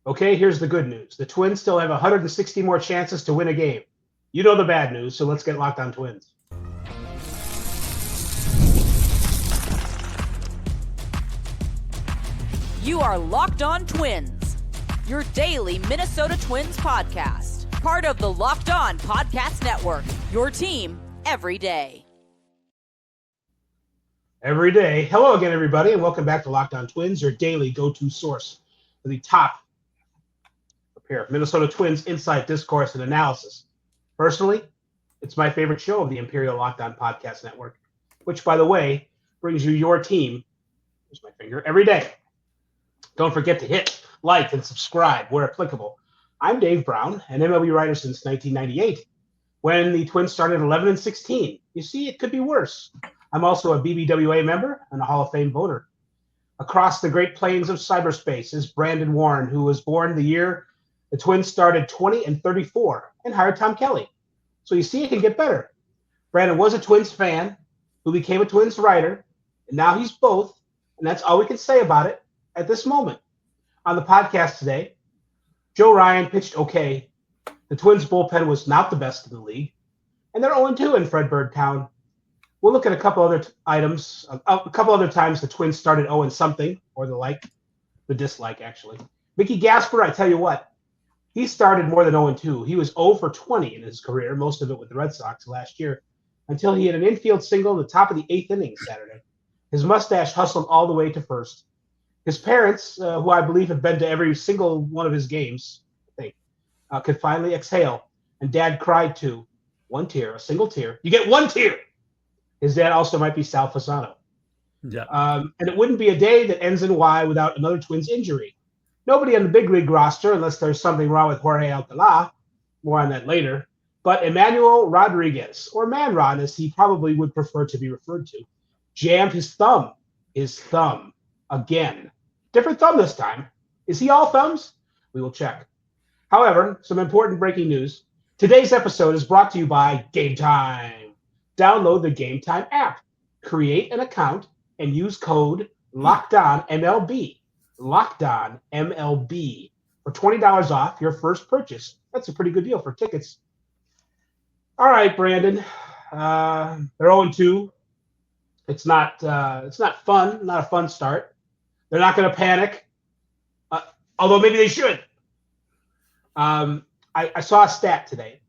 Okay, here's the good news. The Twins still have 160 more chances to win a game. You know the bad news, so let's get locked on Twins. You are Locked On Twins, your daily Minnesota Twins podcast. Part of the Locked On Podcast Network, your team every day. Every day. Hello again, everybody, and welcome back to Locked On Twins, your daily go-to source for the top pair of Minnesota Twins insight, discourse, and analysis. Personally, it's my favorite show of the Imperial Locked On Podcast Network, which, by the way, brings you your team, here's my finger, every day. Don't forget to hit like and subscribe where applicable. I'm Dave Brown, an MLB writer since 1998, when the Twins started 11-16. You see, it could be worse. I'm also a BBWA member and a Hall of Fame voter. Across the Great Plains of cyberspace is Brandon Warren, who was born the year the Twins started 20-34 and hired Tom Kelly. So you see, it can get better. Brandon was a Twins fan who became a Twins writer, and now he's both, and that's all we can say about it at this moment. On the podcast today, Joe Ryan pitched okay. The Twins bullpen was not the best in the league, and they're 0-2 in Fredbird Town. We'll look at a couple other items, a couple other times the Twins started 0-something, or the dislike, actually. Mickey Gasper, I tell you what, he started more than 0-2. He was 0 for 20 in his career, most of it with the Red Sox last year, until he had an infield single in the top of the 8th inning Saturday. His mustache hustled all the way to first. His parents, who I believe have been to every single one of his games, I think, could finally exhale, and Dad cried too. One tear, a single tear. You get one tear! His dad also might be Sal Fasano. Yeah. And it wouldn't be a day that ends in Y without another Twins injury. Nobody on the big league roster, unless there's something wrong with Jorge Alcala. More on that later. But Emmanuel Rodriguez, or Manrod, as he probably would prefer to be referred to, jammed his thumb, again. Different thumb this time. Is he all thumbs? We will check. However, some important breaking news. Today's episode is brought to you by Gametime. Download the Gametime app, create an account, and use code LOCKEDONMLB. LOCKEDONMLB for $20 off your first purchase. That's a pretty good deal for tickets. All right, Brandon. They're 0-2. It's not fun. Not a fun start. They're not going to panic, although maybe they should. I saw a stat today.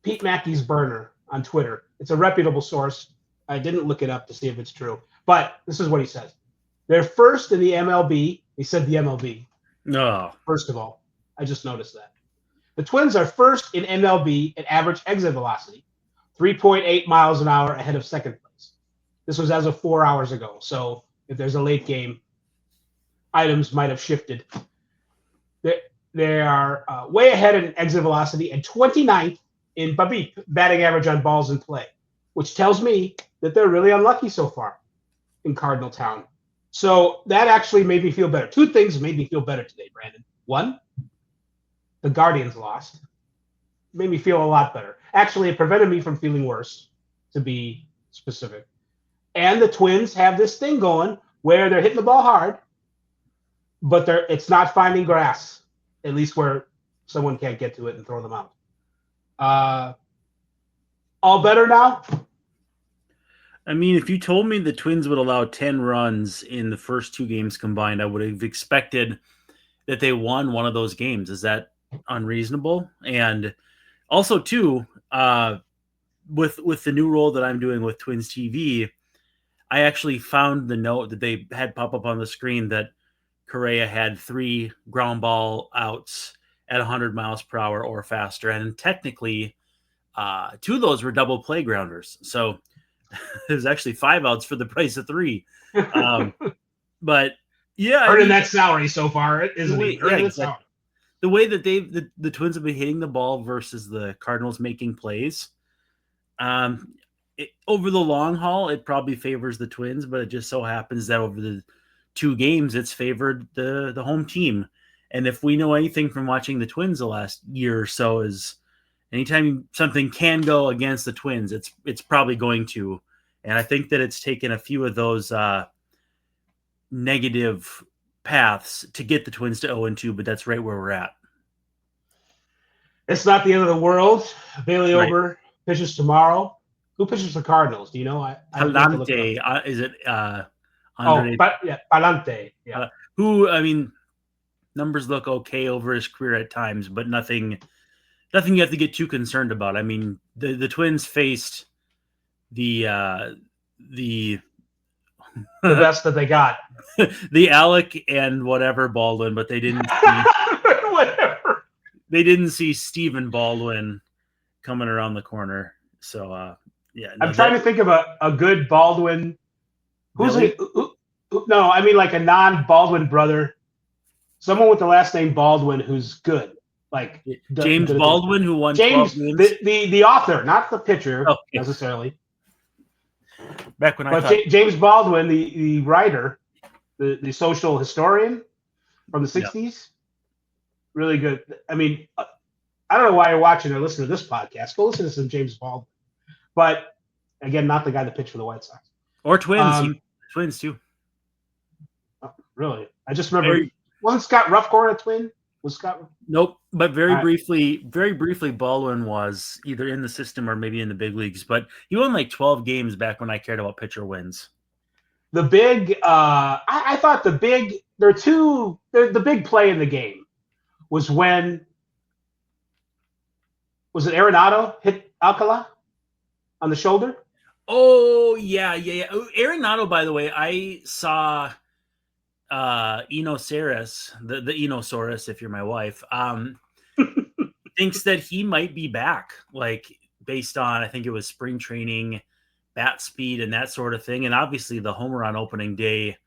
Pete Mackey's Burner on Twitter. It's a reputable source. I didn't look it up to see if it's true, but this is what he says. They're first in the MLB. He said the MLB. No. First of all, I just noticed that. The Twins are first in MLB at average exit velocity, 3.8 miles an hour ahead of second place. This was as of 4 hours ago. So if there's a late game, items might have shifted. They are way ahead in exit velocity and 29th in BABIP, batting average on balls in play, which tells me that they're really unlucky so far in Cardinal Town. So that actually made me feel better. Two things made me feel better today, Brandon. One, the Guardians lost. Made me feel a lot better. Actually, it prevented me from feeling worse, to be specific. And the Twins have this thing going where they're hitting the ball hard, but it's not finding grass, at least where someone can't get to it and throw them out. All better now? I mean, if you told me the Twins would allow 10 runs in the first two games combined, I would have expected that they won one of those games. Is that unreasonable? And also, too, with the new role that I'm doing with Twins TV, I actually found the note that they had pop up on the screen that Correa had 3 ground ball outs at 100 miles per hour or faster. And technically, 2 of those were double play grounders. So there's actually 5 outs for the price of 3. But yeah, earning that salary so far, isn't he? Yeah, exactly. The way that the Twins have been hitting the ball versus the Cardinals making plays, over the long haul, it probably favors the Twins, but it just so happens that over the 2 games, it's favored the home team. And if we know anything from watching the Twins the last year or so, is anytime something can go against the Twins, it's probably going to. And I think that it's taken a few of those negative paths to get the Twins to 0-2, but that's right where we're at. It's not the end of the world. Bailey Right. Ober pitches tomorrow. Who pitches for Cardinals? Do you know? I have to look it up. Palante, is it Oh, Andre? Palante. Yeah. Who, I mean, numbers look okay over his career at times, but nothing you have to get too concerned about. I mean, the Twins faced the best that they got. the Alec and whatever Baldwin, but they didn't see whatever. They didn't see Stephen Baldwin coming around the corner. So yeah. No, I'm trying to think of a good Baldwin. Who's no, I mean like a non-Baldwin brother. Someone with the last name Baldwin who's good. Like James Baldwin, who won 12 games. The author, not the pitcher necessarily. Back when James Baldwin, the writer, the social historian from the 60s, really good. I mean, I don't know why you're watching or listening to this podcast. Go listen to some James Baldwin. But again, not the guy that pitched for the White Sox. Or Twins. Twins too. Really? I just remember wasn't Scott Ruffcorn a Twin? Was Scott? Nope. But very briefly, Baldwin was either in the system or maybe in the big leagues. But he won like 12 games back when I cared about pitcher wins. The big, I thought the big play in the game was when, was it Arenado hit Alcala on the shoulder? Oh, yeah. Arenado, by the way, I saw Enosaurus, the Enosaurus, if you're my wife, thinks that he might be back, like based on, I think it was spring training, bat speed and that sort of thing. And obviously the homer on opening day,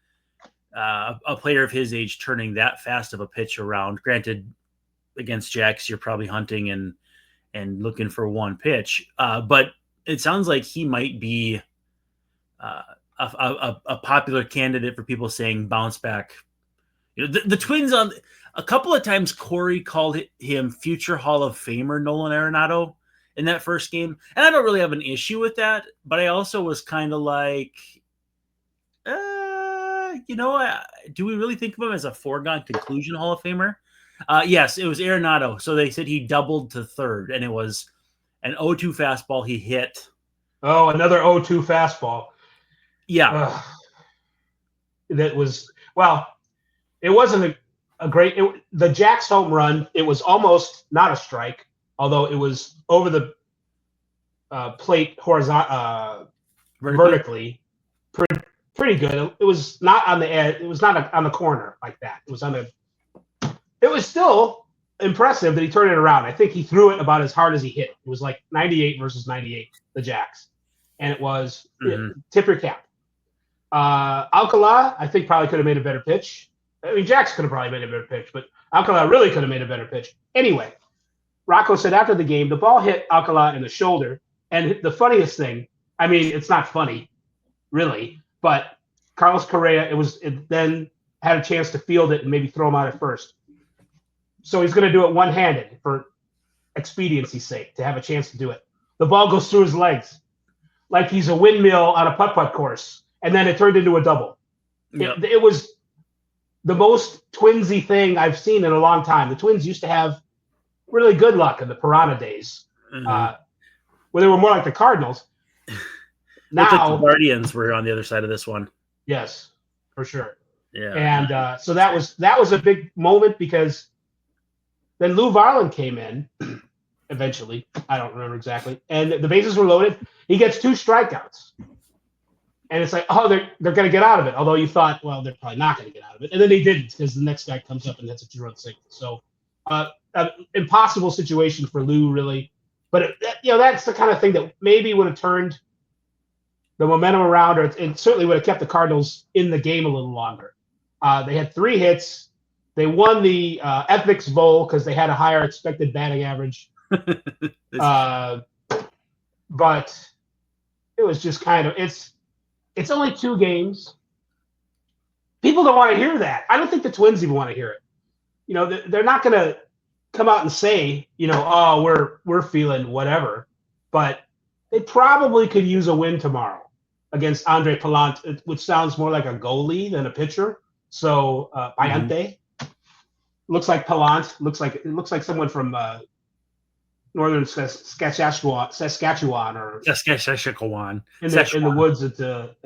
a player of his age turning that fast of a pitch around, granted against Jacks, you're probably hunting and looking for one pitch. But it sounds like he might be a popular candidate for people saying bounce back. You know, the Twins on a couple of times, Corey called him future Hall of Famer Nolan Arenado in that first game. And I don't really have an issue with that, but I also was kind of like, do we really think of him as a foregone conclusion Hall of Famer? Yes, it was Arenado. So they said he doubled to third, and it was an 0-2 fastball he hit. Oh, another 0-2 fastball. Yeah. That was, well, it wasn't a great, the Jacks home run, it was almost not a strike, although it was over the plate vertically. Pretty good. It was not on the edge. It was not on the corner like that. It was still impressive that he turned it around. I think he threw it about as hard as he hit. It was like 98 versus 98, the Jacks. And it was tip your cap. Alcala, I think, probably could have made a better pitch. I mean, Jacks could have probably made a better pitch, but Alcala really could have made a better pitch. Anyway, Rocco said after the game, the ball hit Alcala in the shoulder. And the funniest thing, I mean, it's not funny, really, but Carlos Correa, it then had a chance to field it and maybe throw him out at first. So he's going to do it one-handed for expediency's sake, to have a chance to do it. The ball goes through his legs like he's a windmill on a putt-putt course, and then it turned into a double. Yep. It was the most Twinsy thing I've seen in a long time. The Twins used to have really good luck in the Piranha days, where they were more like the Cardinals. Now the Guardians were on the other side of this one. Yes, for sure. Yeah, and so that was a big moment, because then Lou Varland came in eventually. I don't remember exactly, and the bases were loaded. He gets 2 strikeouts, and it's like, oh, they're going to get out of it. Although you thought, well, they're probably not going to get out of it, and then they didn't, because the next guy comes up and hits a 2-run single. So, an impossible situation for Lou, really. But that's the kind of thing that maybe would have turned the momentum around, or it certainly would have kept the Cardinals in the game a little longer. They had 3 hits. They won the Ethics Bowl because they had a higher expected batting average. But it was just kind of, it's only 2 games. People don't want to hear that. I don't think the Twins even want to hear it. They're not going to come out and say, oh, we're feeling whatever. But they probably could use a win tomorrow against Andre Palante, which sounds more like a goalie than a pitcher. So Bayante looks like Palant. It looks like someone from northern Saskatchewan or Saskatchewan. in the woods at the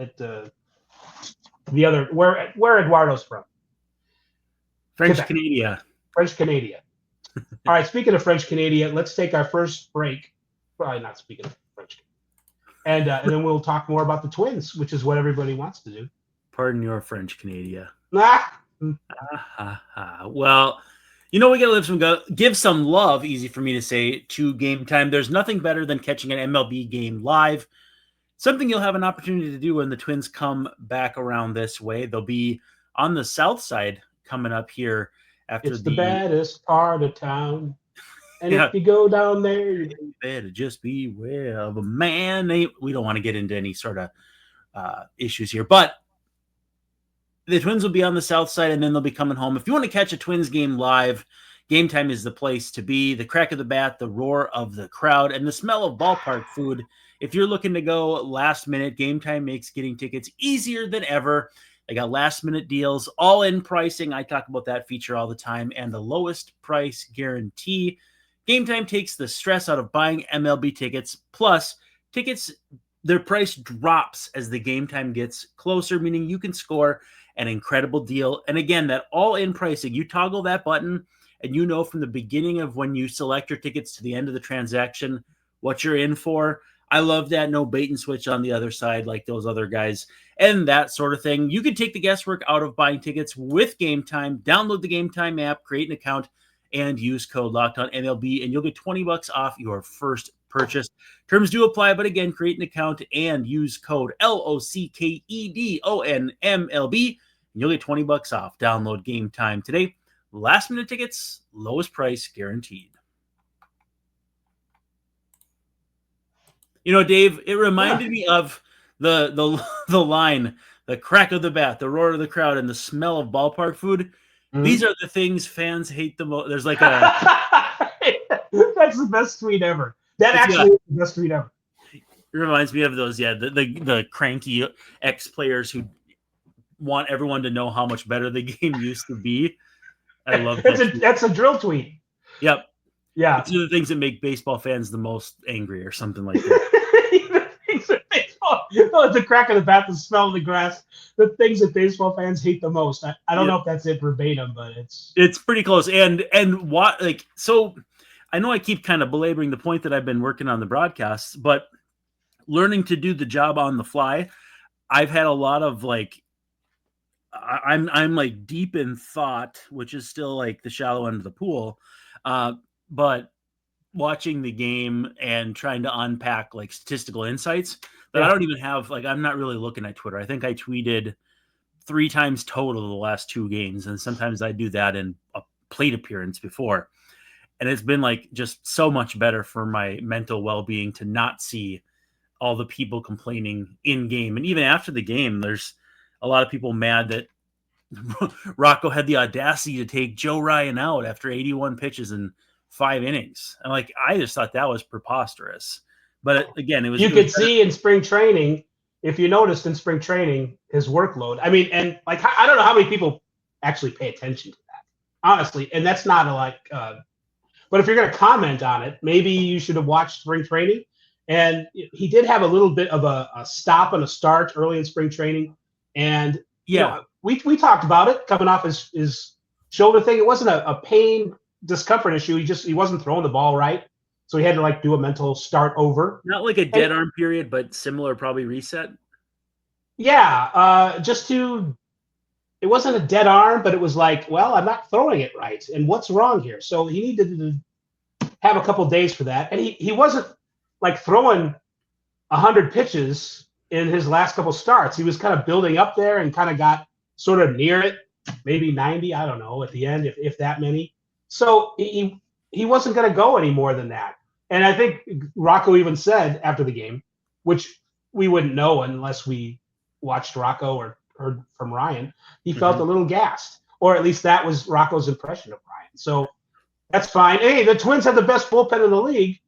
other where Eduardo's from. French Canada. French Canada. All right, speaking of French Canada, let's take our first break. Probably not speaking of French. And then we'll talk more about the Twins, which is what everybody wants to do. Pardon your French Canada. Ah. Well, we got to give some love, easy for me to say, to Gametime. There's nothing better than catching an MLB game live. Something you'll have an opportunity to do when the Twins come back around this way. They'll be on the south side coming up here after it's the baddest part of town. And yeah. If you go down there, you better just beware of a man. We don't want to get into any sort of issues here, but the Twins will be on the south side, and then they'll be coming home. If you want to catch a Twins game live, Gametime is the place to be. The crack of the bat, the roar of the crowd, and the smell of ballpark food. If you're looking to go last minute, Gametime makes getting tickets easier than ever. They got last minute deals, all in pricing. I talk about that feature all the time, and the lowest price guarantee. Gametime takes the stress out of buying MLB tickets. Plus, tickets, their price drops as the Gametime gets closer, meaning you can score an incredible deal. And again, that all-in pricing, you toggle that button, and you know from the beginning of when you select your tickets to the end of the transaction what you're in for. I love that. No bait and switch on the other side like those other guys and that sort of thing. You can take the guesswork out of buying tickets with Gametime. Download the Gametime app, create an account, and use code LOCKEDONMLB, and you'll get $20 off your first purchase. Terms do apply, but again, create an account and use code LOCKEDONMLB, and you'll get $20 off. Download Gametime today. Last minute tickets, lowest price guaranteed. Dave, it reminded me of the line, the crack of the bat, the roar of the crowd, and the smell of ballpark food. Mm-hmm. These are the things fans hate the most. There's like a that's the best tweet ever. That actually is the best tweet ever. It reminds me of those, the cranky ex-players who want everyone to know how much better the game used to be. I love that. That's a drill tweet. Yep. Yeah. It's the things that make baseball fans the most angry or something like that. The crack of the bat, the smell of the grass, the things that baseball fans hate the most. I don't know if that's it verbatim, but it's pretty close. And what, so I know I keep kind of belaboring the point that I've been working on the broadcasts, but learning to do the job on the fly, I've had a lot of I'm like deep in thought, which is still like the shallow end of the pool. But watching the game and trying to unpack like statistical insights that I don't even have, I'm not really looking at Twitter. I think I tweeted 3 times total the last 2 games. And sometimes I do that in a plate appearance before. And it's been just so much better for my mental well-being to not see all the people complaining in game. And even after the game, there's a lot of people mad that Rocco had the audacity to take Joe Ryan out after 81 pitches and 5 innings. And I just thought that was preposterous. But again, it was. You could see in spring training, if you noticed in spring training, his workload. I mean, and I don't know how many people actually pay attention to that, honestly. And that's not but if you're going to comment on it, maybe you should have watched spring training. And he did have a little bit of a stop and a start early in spring training. And we talked about it coming off his shoulder thing. It wasn't a pain discomfort issue. He wasn't throwing the ball right. So he had to do a mental start over. Not like a dead arm period, but similar, probably reset. Yeah. It wasn't a dead arm, but it was I'm not throwing it right. And what's wrong here? So he needed to have a couple days for that. And he wasn't throwing 100 pitches in his last couple starts. He was kind of building up there and kind of got sort of near it, maybe 90, I don't know, at the end, if that many. So he wasn't going to go any more than that. And I think Rocco even said after the game, which we wouldn't know unless we watched Rocco or heard from Ryan, he felt a little gassed, or at least that was Rocco's impression of Ryan. So that's fine. Hey, the Twins have the best bullpen in the league.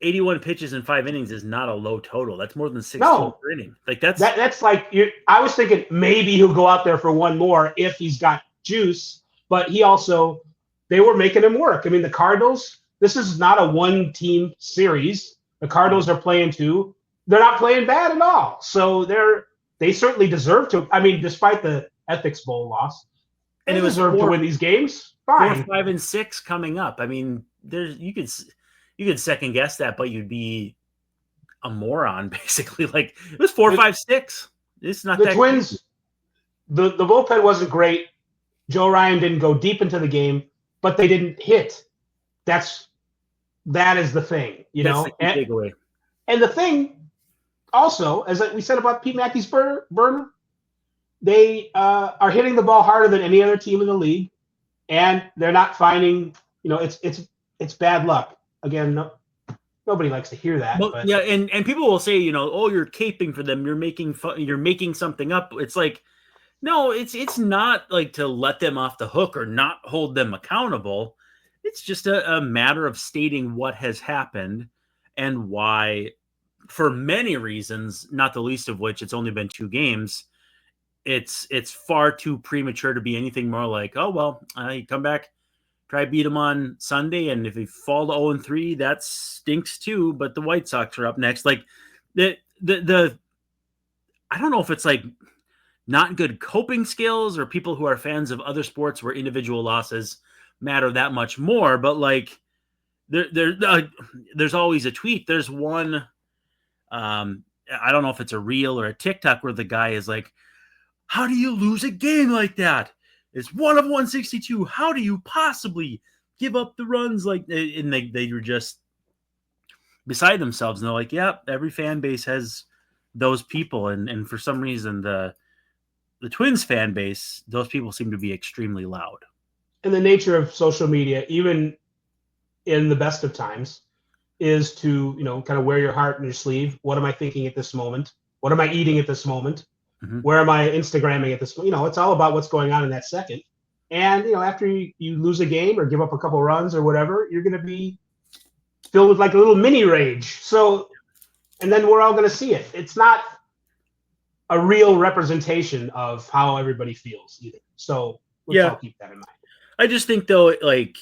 81 pitches in 5 innings is not a low total. That's more than 6 No. per inning. Like that's like I was thinking maybe he'll go out there for one more if he's got juice, but they were making him work. I mean, the Cardinals, this is not a one-team series. The Cardinals are playing two. They're not playing bad at all. So they certainly deserve to. I mean, despite the Ethics Bowl loss, and they it was deserve to win these games. Fine. 4, 5, and 6 coming up. I mean, you could second guess that, but you'd be a moron basically. Like it was 4, 5, 6. It's not the that Twins. The bullpen wasn't great. Joe Ryan didn't go deep into the game, but they didn't hit. That is the thing, That's the key takeaway. And the thing also, as we said about Pete Mackey's burner, they are hitting the ball harder than any other team in the league, and they're not finding. It's bad luck. Again, nobody likes to hear that. Well, but. Yeah, and people will say, oh, you're caping for them. You're making something up. It's like, no, it's not like to let them off the hook or not hold them accountable. It's just a matter of stating what has happened and why, for many reasons, not the least of which it's only been 2 games. It's far too premature to be anything more like, oh, well, you come back, try beat them on Sunday, and if they fall to 0-3, that stinks too. But the White Sox are up next. Like the I don't know if it's like not good coping skills or people who are fans of other sports where individual losses matter that much more. But like there's always a tweet. There's one, I don't know if it's a reel or a TikTok where the guy is like, how do you lose a game like that? It's 1 of 162. How do you possibly give up the runs? Like, and they were just beside themselves. And they're like, yeah, every fan base has those people. And for some reason, the Twins fan base, those people seem to be extremely loud. And the nature of social media, even in the best of times, is to, kind of wear your heart on your sleeve. What am I thinking at this moment? What am I eating at this moment? Mm-hmm. Where am I Instagramming at this? It's all about what's going on in that second. And, after you lose a game or give up a couple runs or whatever, you're going to be filled with like a little mini rage. So, and then we're all going to see it. It's not a real representation of how everybody feels either. So let's all keep that in mind. I just think, though, like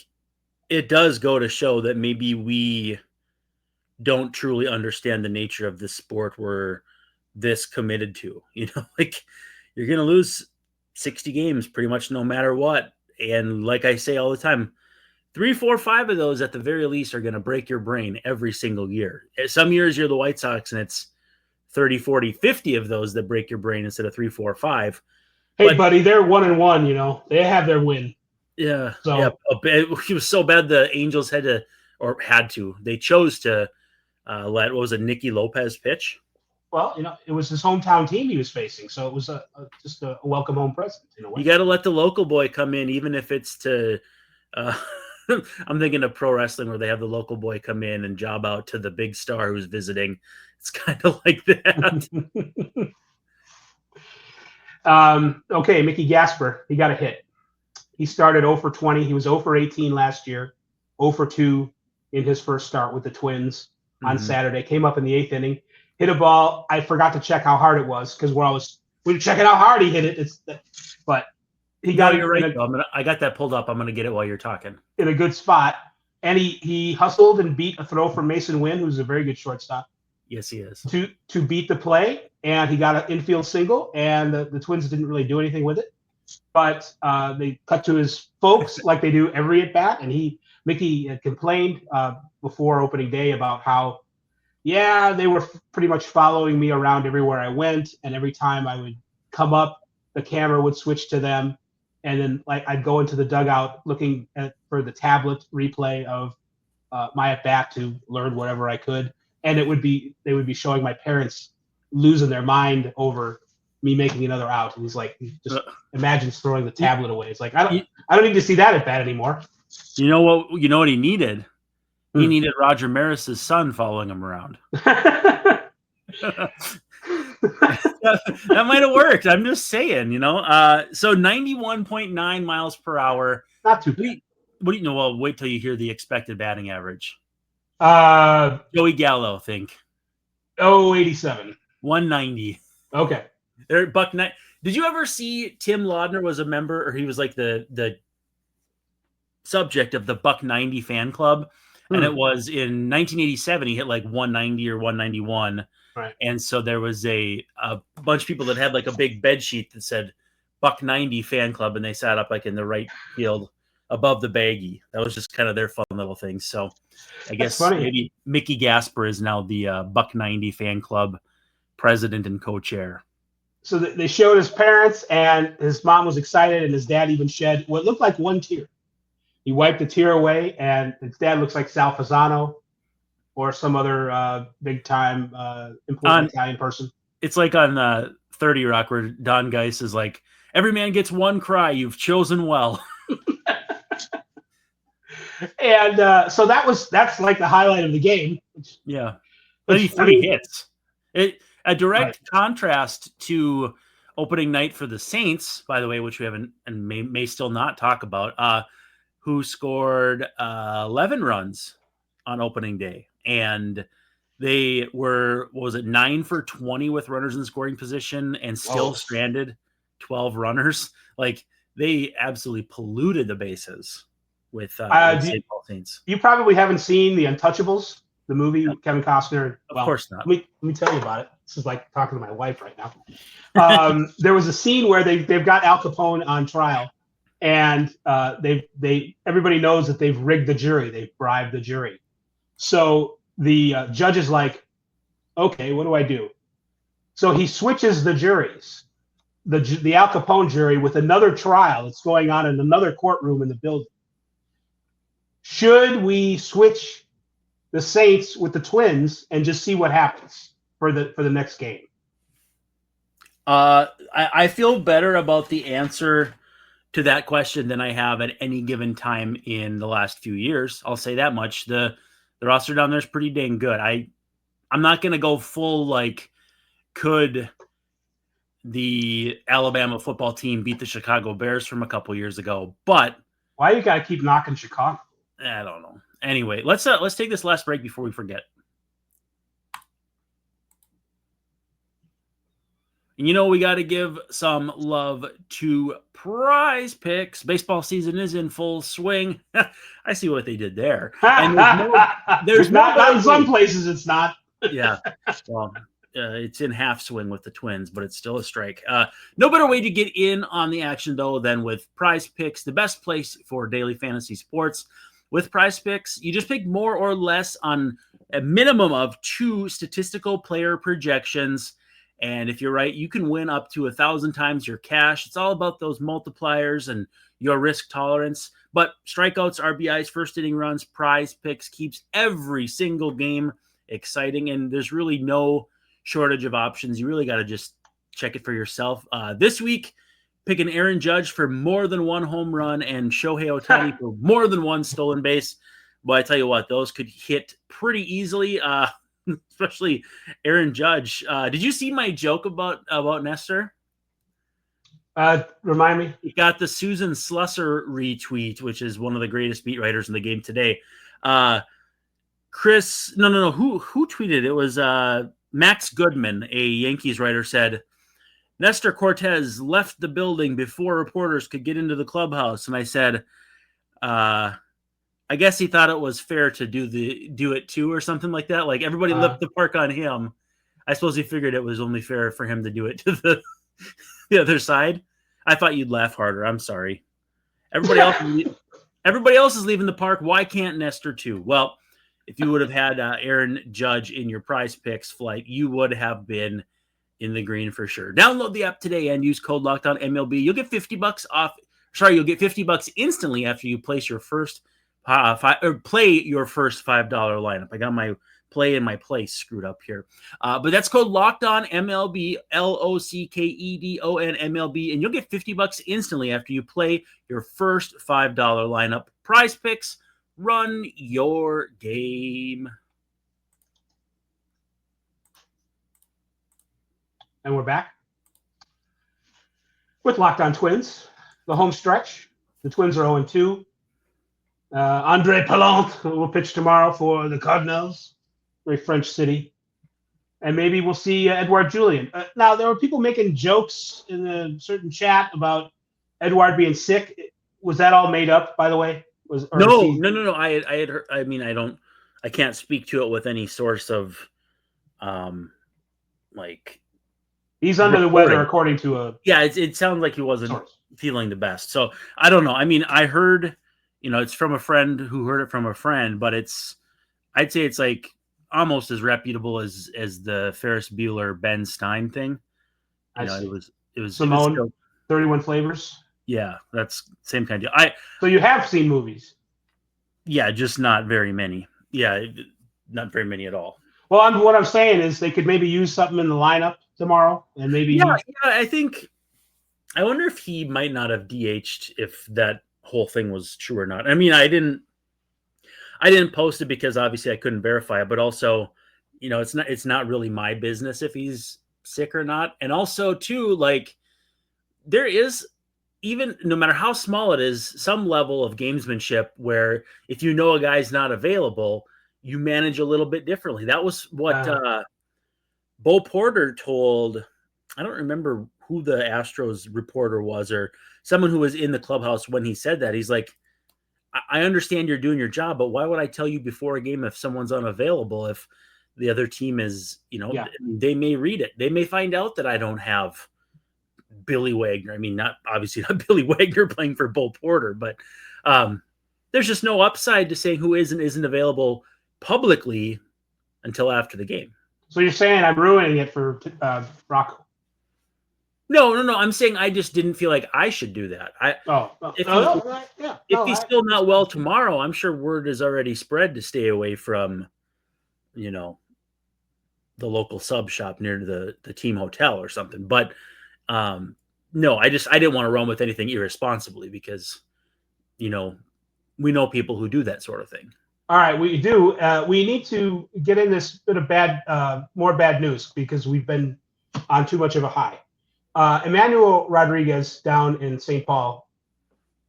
it does go to show that maybe we don't truly understand the nature of this sport we're this committed to. Like you're going to lose 60 games pretty much no matter what. And like I say all the time, 3, 4, 5 of those at the very least are going to break your brain every single year. Some years you're the White Sox and it's 30, 40, 50 of those that break your brain instead of 3, 4, 5. Hey, buddy, they're 1-1, they have their win. Yeah. So yeah, it was so bad the Angels they chose to let, what was it, Nicky Lopez pitch? Well, it was his hometown team he was facing, so it was just a welcome home present in a way. You got to let the local boy come in, even if it's to I'm thinking of pro wrestling where they have the local boy come in and job out to the big star who's visiting. It's kind of like that. Okay, Mickey Gasper, he got a hit. He started 0 for 20. He was 0 for 18 last year, 0 for 2 in his first start with the Twins on Saturday. Came up in the 8th inning. Hit a ball. I forgot to check how hard it was because we were checking how hard he hit it. But he got it. You're right. I got that pulled up. I'm going to get it while you're talking. In a good spot. And he hustled and beat a throw from Mason Wynn, who's a very good shortstop. Yes, he is. To beat the play. And he got an infield single. And the Twins didn't really do anything with it. But they cut to his folks like they do every at-bat. And Mickey had complained before opening day about how, they were pretty much following me around everywhere I went. And every time I would come up, the camera would switch to them. And then I'd go into the dugout looking for the tablet replay of my at-bat to learn whatever I could. And they would be showing my parents losing their mind over me making another out. And he's like, just imagine throwing the tablet away. It's like, I don't need to see that at-bat anymore. You know what he needed? He needed Roger Maris's son following him around. That might have worked. I'm just saying, So 91.9 miles per hour. Not too bad. What do you know? Well, wait till you hear the expected batting average. Joey Gallo, I think. 87. 190. Okay. They're $1.90. Did you ever see Tim Laudner was a member, or he was like the subject of the $1.90 fan club? And it was in 1987. He hit like 190 or 191. Right. And so there was a bunch of people that had like a big bed sheet that said $1.90 fan club, and they sat up like in the right field above the baggie. That was just kind of their fun little thing. So I guess maybe Mickey Gasper is now the $1.90 fan club president and co-chair. So they showed his parents, and his mom was excited, and his dad even shed what looked like one tear. He wiped the tear away, and his dad looks like Sal Fasano or some other big-time important Italian person. It's like on 30 Rock where Don Geis is like, every man gets one cry. You've chosen well. And so that's like the highlight of the game. Yeah. But he 3 hits. A direct contrast to opening night for the Saints, by the way, which we haven't and may still not talk about, who scored 11 runs on opening day. And they were, 9 for 20 with runners in scoring position and still stranded 12 runners. Like, they absolutely polluted the bases with St. Paul Saints. You probably haven't seen The Untouchables, the movie with Kevin Costner. Of course not. Let me tell you about it. This is like talking to my wife right now. There was a scene where they've got Al Capone on trial, and everybody knows that they've rigged the jury. They've bribed the jury. So the judge is like, okay, what do I do? So he switches the juries, the Al Capone jury, with another trial that's going on in another courtroom in the building. Should we switch the Saints with the Twins and just see what happens for the next game? I feel better about the answer to that question than I have at any given time in the last few years. I'll say that much. The roster down there is pretty dang good. I'm not going to go full like, could the Alabama football team beat the Chicago Bears from a couple years ago? But why you got to keep knocking Chicago? I don't know. Anyway, let's take this last break before we forget. And we got to give some love to PrizePicks. Baseball season is in full swing. I see what they did there. And there's not in some places it's not. Yeah. Well, it's in half swing with the Twins, but it's still a strike. No better way to get in on the action, though, than with PrizePicks, the best place for daily fantasy sports. With PrizePicks, you just pick more or less on a minimum of 2 statistical player projections. And if you're right, you can win up to 1,000 times your cash. It's all about those multipliers and your risk tolerance. But strikeouts, RBIs, first inning runs, PrizePicks keeps every single game exciting. And there's really no shortage of options. You really got to just check it for yourself. This week, pick an Aaron Judge for more than 1 home run and Shohei Ohtani for more than 1 stolen base. But I tell you what, those could hit pretty easily. Especially Aaron Judge. Did you see my joke about Nestor? Remind me. He got the Susan Slusser retweet, which is one of the greatest beat writers in the game today. Chris, no. Who tweeted? It was Max Goodman, a Yankees writer, said, Nestor Cortez left the building before reporters could get into the clubhouse. And I said, I guess he thought it was fair to do it too, or something like that. Like everybody left the park on him. I suppose he figured it was only fair for him to do it to the other side. I thought you'd laugh harder. I'm sorry. Everybody else is leaving the park. Why can't Nestor too? Well, if you would have had Aaron Judge in your PrizePicks flight, you would have been in the green for sure. Download the app today and use code LOCKEDONMLB. You'll get $50 off. Sorry, you'll get $50 instantly after you place your first play your first $5 lineup. I got my play and my place screwed up here. But that's code LOCKEDONMLB, LOCKEDON MLB, and you'll get $50 instantly after you play your first $5 lineup. PrizePicks, run your game. And we're back with Locked On Twins, the home stretch. The Twins are 0-2. Andre Pallant will pitch tomorrow for the Cardinals, very French city. And maybe we'll see Edouard Julien. Now, there were people making jokes in a certain chat about Edouard being sick. Was that all made up, by the way? No. I had heard, I mean, I can't speak to it with any source of, like. He's under the weather, according to a. Yeah, it sounds like he wasn't feeling the best. So I don't know. I mean, I heard, it's from a friend who heard it from a friend, but I'd say it's like almost as reputable as the Ferris Bueller Ben Stein thing. It was Simone, still, 31 Flavors. Yeah, that's same kind of deal. So you have seen movies? Yeah, just not very many. Yeah, not very many at all. Well, what I'm saying is they could maybe use something in the lineup tomorrow, and maybe. Yeah, I wonder if he might not have DH'd if that whole thing was true or not. I mean, I didn't post it because obviously I couldn't verify it, but also, it's not really my business if he's sick or not. And also too, like, there is, even no matter how small it is, some level of gamesmanship where if a guy's not available, you manage a little bit differently. That was what Bo Porter told. I don't remember who the Astros reporter was or someone who was in the clubhouse when he said that. He's like, I understand you're doing your job, but why would I tell you before a game if someone's unavailable? If the other team is, they may read it. They may find out that I don't have Billy Wagner. I mean, not Billy Wagner playing for Bo Porter, but there's just no upside to saying who is and isn't available publicly until after the game. So you're saying I'm ruining it for Rocco? No. I'm saying I just didn't feel like I should do that. If he's still not well tomorrow, I'm sure word is already spread to stay away from, the local sub shop near the team hotel or something. But no, I didn't want to run with anything irresponsibly because, we know people who do that sort of thing. All right, we do. We need to get in this bit of more bad news because we've been on too much of a high. Emmanuel Rodriguez down in St. Paul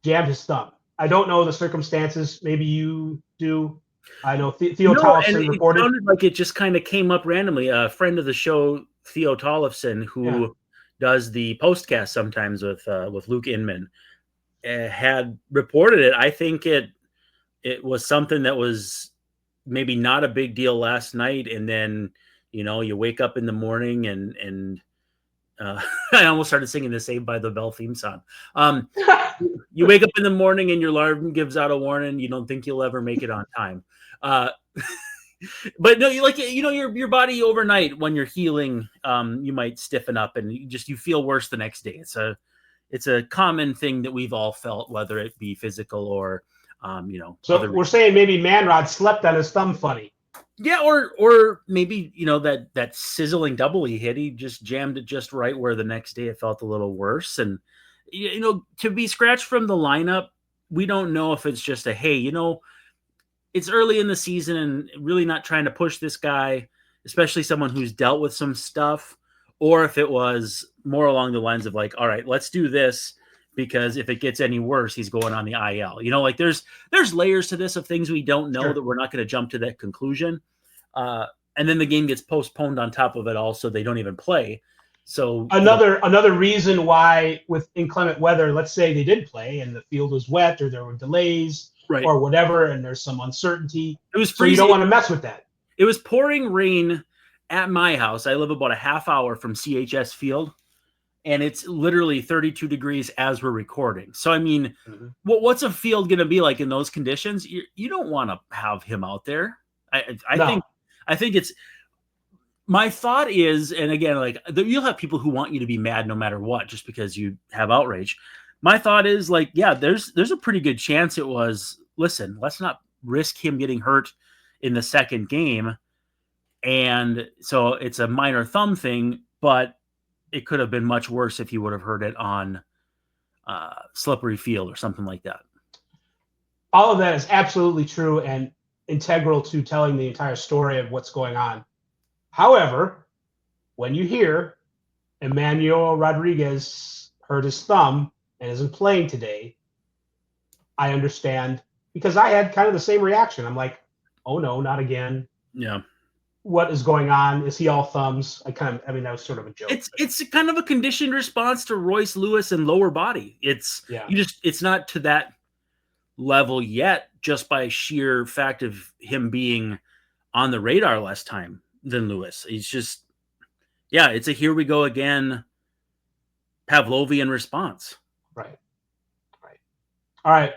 jammed his thumb. I don't know the circumstances. Maybe you do. I know Theo Tollefson reported. It sounded like it just kind of came up randomly. A friend of the show, Theo Tollefson, who does the postcast sometimes with Luke Inman, had reported it. I think it was something that was maybe not a big deal last night, and then you wake up in the morning and I almost started singing the Saved by the Bell theme song. You wake up in the morning and your alarm gives out a warning. You don't think you'll ever make it on time. But no, your body overnight when you're healing, you might stiffen up and you feel worse the next day. It's a common thing that we've all felt, whether it be physical or, So we're saying maybe Manrod slept on his thumb funny. Yeah, or maybe that sizzling double he hit, he just jammed it just right where the next day it felt a little worse. And to be scratched from the lineup, we don't know if it's just it's early in the season and really not trying to push this guy, especially someone who's dealt with some stuff, or if it was more along the lines of like, all right, let's do this because if it gets any worse, he's going on the IL. There's layers to this of things we don't know that we're not going to jump to that conclusion. And then the game gets postponed on top of it all, so they don't even play. So another reason why with inclement weather, let's say they did play and the field was wet or there were delays or whatever, and there's some uncertainty. It was freezing. So you don't want to mess with that. It was pouring rain at my house. I live about a half hour from CHS Field, and it's literally 32 degrees as we're recording. So, I mean, what's a field going to be like in those conditions? You don't want to have him out there. I think it's my thought is, and again, like you'll have people who want you to be mad no matter what, just because you have outrage. My thought is like, yeah, there's a pretty good chance it was, listen, let's not risk him getting hurt in the second game. And so it's a minor thumb thing, but it could have been much worse if he would have heard it on slippery field or something like that. All of that is absolutely true and integral to telling the entire story of what's going on. However, when you hear Emmanuel Rodriguez hurt his thumb and isn't playing today, I understand because I had kind of the same reaction. I'm like, oh no, not again. Yeah. What is going on? Is he all thumbs? That was sort of a joke. It's kind of a conditioned response to Royce Lewis and lower body. It's not to that level yet, just by sheer fact of him being on the radar less time than Lewis. He's just, it's a here we go again Pavlovian response. Right. All right.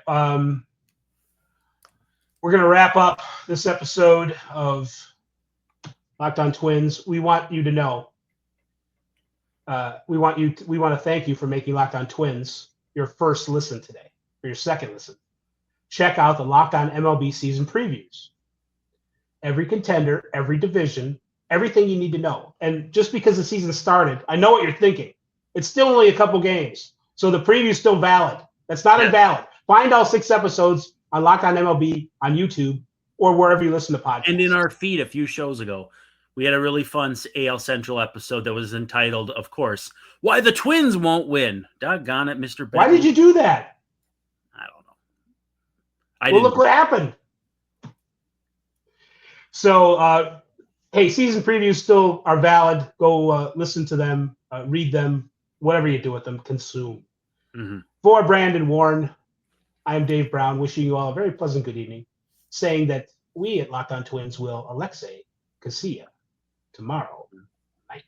We're going to wrap up this episode of Locked On Twins. We want you to know, we want to thank you for making Locked On Twins your first listen today, or your second listen. Check out the Locked On MLB season previews. Every contender, every division, everything you need to know. And just because the season started, I know what you're thinking. It's still only a couple games, so the preview is still valid. That's not invalid. Find all 6 episodes on Locked On MLB on YouTube or wherever you listen to podcasts. And in our feed a few shows ago, we had a really fun AL Central episode that was entitled, of course, Why the Twins Won't Win. Doggone it, Mr. Bentley. Why did you do that? I don't know. Look what happened. So, hey, season previews still are valid. Go listen to them, read them, whatever you do with them, consume. Mm-hmm. For Brandon Warren, I'm Dave Brown, wishing you all a very pleasant good evening, saying that we at Locked On Twins will Alexei Casilla tomorrow night.